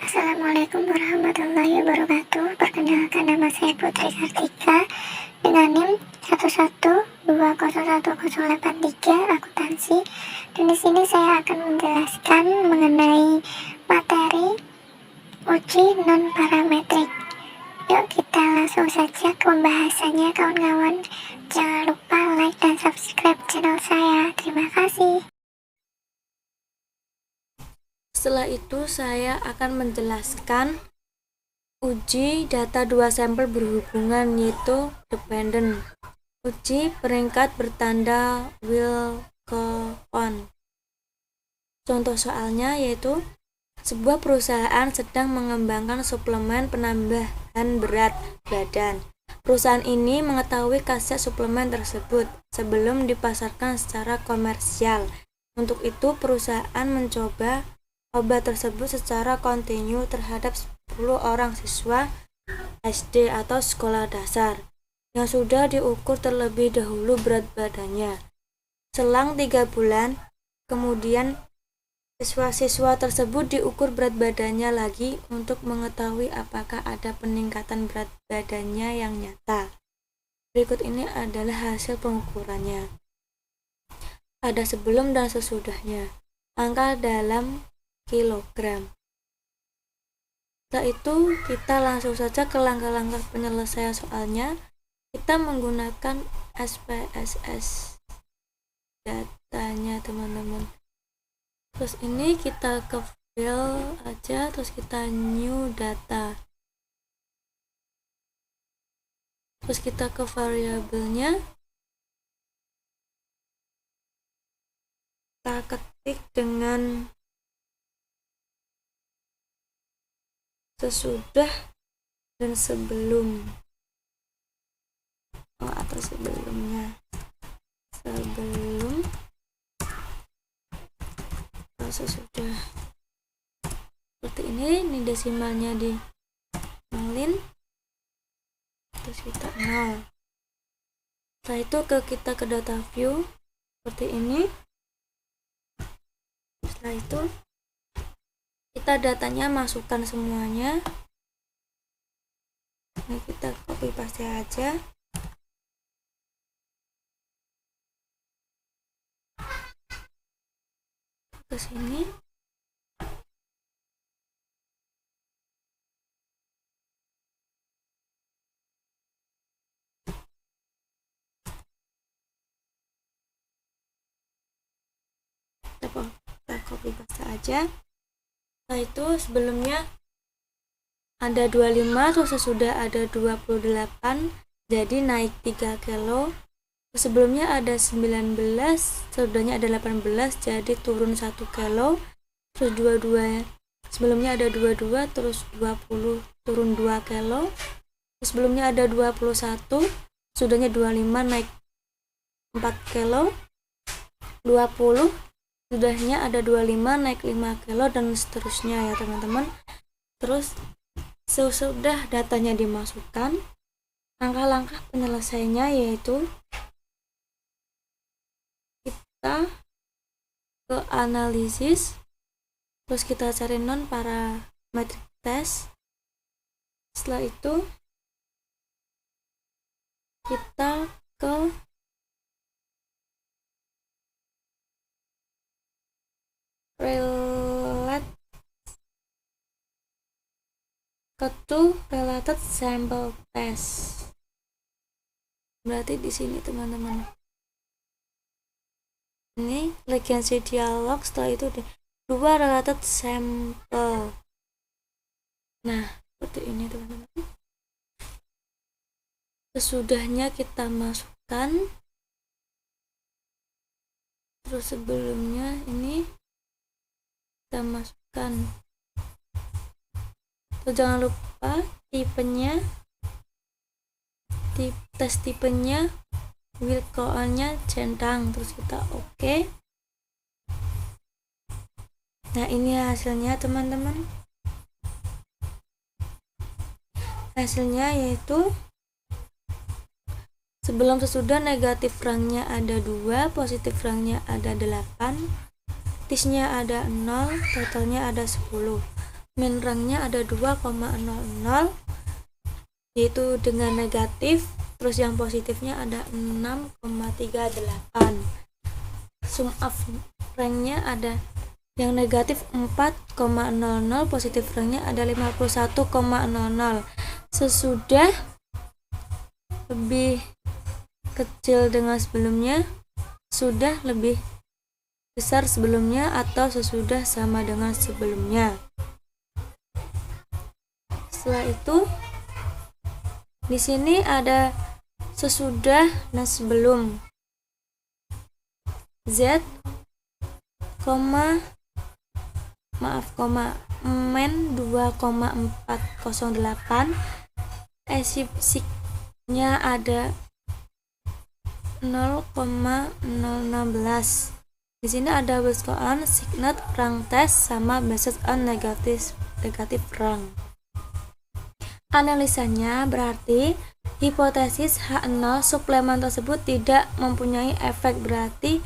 Assalamualaikum warahmatullahi wabarakatuh. Perkenalkan, nama saya Putri Kartika dengan NIM 112011083 akuntansi. Dan di sini saya akan menjelaskan mengenai materi uji non parametrik. Yuk kita langsung saja ke pembahasannya kawan-kawan. Jangan lupa like dan subscribe channel saya. Terima kasih. Setelah itu saya akan menjelaskan uji data dua sampel berhubungan, yaitu dependent. Uji peringkat bertanda will go on. Contoh soalnya yaitu sebuah perusahaan sedang mengembangkan suplemen penambahan berat badan. Perusahaan ini mengetahui khasiat suplemen tersebut sebelum dipasarkan secara komersial. Untuk itu perusahaan mencoba obat tersebut secara kontinu terhadap 10 orang siswa SD atau sekolah dasar yang sudah diukur terlebih dahulu berat badannya. Selang 3 bulan kemudian siswa-siswa tersebut diukur berat badannya lagi untuk mengetahui apakah ada peningkatan berat badannya yang nyata. Berikut ini adalah hasil pengukurannya. Ada sebelum dan sesudahnya. Angka dalam kilogram. Setelah itu kita langsung saja ke langkah-langkah penyelesaian soalnya. Kita menggunakan SPSS datanya teman-teman. Terus ini kita ke file aja, terus kita new data. Terus kita ke variabelnya. Kita ketik dengan sesudah dan sebelum atau sebelumnya, sebelum atau sesudah, seperti ini desimalnya di nolin, terus kita 0. Setelah itu kita ke data view seperti ini. Setelah itu kita datanya masukkan semuanya. Ini kita copy paste aja. Ke sini. Kita copy paste aja. Setelah itu sebelumnya ada 25, terus sesudah ada 28, jadi naik 3 kilo. Sebelumnya ada 19, sesudahnya ada 18, jadi turun 1 kilo. Terus 22, sebelumnya ada 22, terus 20, turun 2 kilo. Terus sebelumnya ada 21, sesudahnya 25, naik 4 kilo. 20, sudahnya ada 25, naik 5 kilo, dan seterusnya ya teman-teman. Terus sesudah datanya dimasukkan, langkah-langkah penyelesaiannya yaitu kita ke analisis, terus kita cari non parametric test. Setelah itu kita ke related sample test. Berarti di sini teman-teman. Ini legacy dialog, setelah itu dua related sample. Nah, seperti ini teman-teman. Sesudahnya kita masukkan. Terus sebelumnya ini kita masukkan. Terus jangan lupa tipenya, tes tipenya, will go on-nya centang, terus kita oke. Nah, ini hasilnya teman-teman. Hasilnya yaitu sebelum sesudah negatif rangnya ada 2, positif rangnya ada 8, tisnya ada 0, totalnya ada 10. min rangnya ada 2,00, yaitu dengan negatif, terus yang positifnya ada 6,38. Sum of ranknya ada yang negatif 4,00, positif ranknya ada 51,00. Sesudah lebih kecil dengan sebelumnya, sudah lebih besar sebelumnya, atau sesudah sama dengan sebelumnya. Setelah itu di sini ada sesudah dan sebelum. Z, men 2,408, esipsiknya ada 0,016. Di sini ada based on signet rank test sama based on negatif rank. Analisanya berarti hipotesis H0 suplemen tersebut tidak mempunyai efek berarti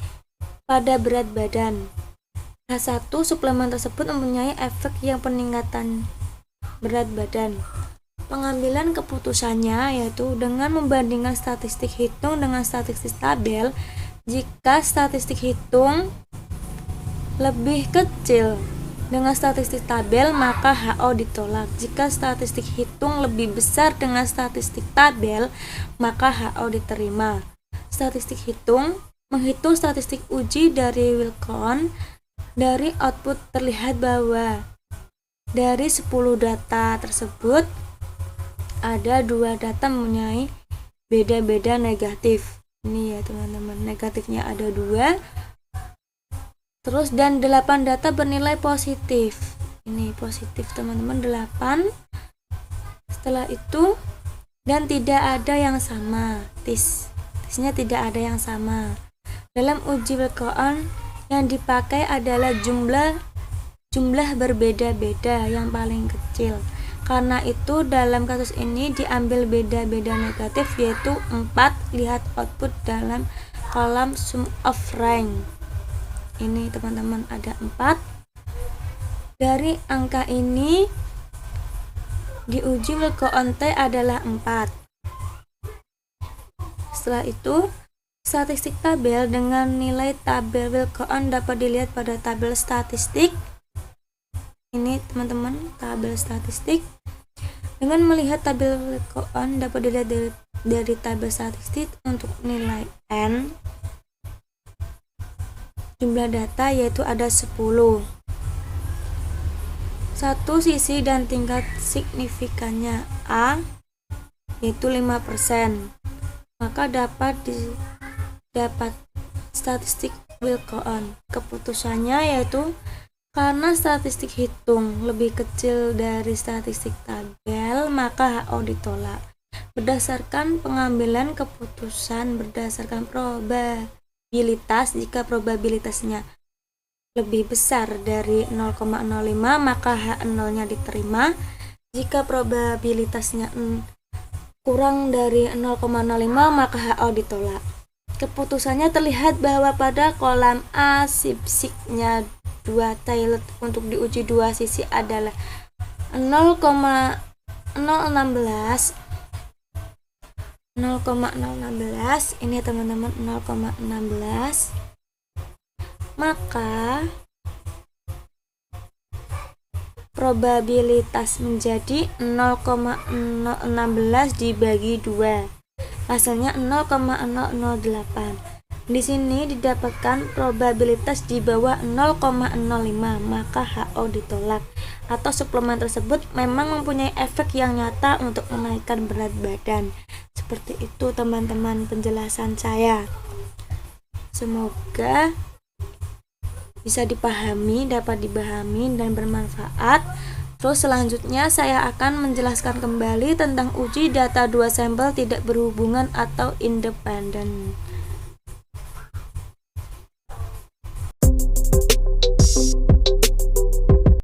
pada berat badan. H1 suplemen tersebut mempunyai efek yang peningkatan berat badan. Pengambilan keputusannya yaitu dengan membandingkan statistik hitung dengan statistik tabel. Jika statistik hitung lebih kecil dengan statistik tabel, maka HO ditolak. Jika statistik hitung lebih besar dengan statistik tabel, maka HO diterima. Statistik hitung menghitung statistik uji dari Wilcoxon. Dari output terlihat bahwa dari 10 data tersebut ada 2 data mempunyai beda-beda negatif. Ini ya teman-teman, negatifnya ada 2. Terus dan 8 data bernilai positif. Ini positif teman-teman, 8. Setelah itu dan tidak ada yang sama. Tisnya tidak ada yang sama. Dalam uji Wilcoxon yang dipakai adalah jumlah berbeda-beda yang paling kecil. Karena itu dalam kasus ini diambil beda-beda negatif yaitu 4. Lihat output dalam kolom sum of rank. Ini teman-teman ada 4. Dari angka ini diuji Wilcoxon T adalah 4. Setelah itu statistik tabel dengan nilai tabel Wilcoxon dapat dilihat pada tabel statistik. Ini teman-teman tabel statistik. Dengan melihat tabel Wilcoxon dapat dilihat dari tabel statistik untuk nilai N, jumlah data yaitu ada 10. Satu sisi dan tingkat signifikannya A yaitu 5%. Maka dapat statistik Wilcoxon. Keputusannya yaitu karena statistik hitung lebih kecil dari statistik tabel, maka HO ditolak. Berdasarkan pengambilan keputusan berdasarkan probabilitas, jika probabilitasnya lebih besar dari 0,05 maka H0-nya diterima. Jika probabilitasnya kurang dari 0,05 maka HO ditolak. Keputusannya terlihat bahwa pada kolam A sipsiknya 2 Taylor untuk diuji 2 sisi adalah 0,016. Ini teman-teman 0,16. Maka probabilitas menjadi 0,016 dibagi 2. Hasilnya 0,008. Di sini didapatkan probabilitas di bawah 0,05, maka HO ditolak. Atau suplemen tersebut memang mempunyai efek yang nyata untuk menaikkan berat badan. Seperti itu teman-teman penjelasan saya. Semoga bisa dipahami, dapat dipahami dan bermanfaat. Terus selanjutnya saya akan menjelaskan kembali tentang uji data 2 sampel tidak berhubungan atau independen.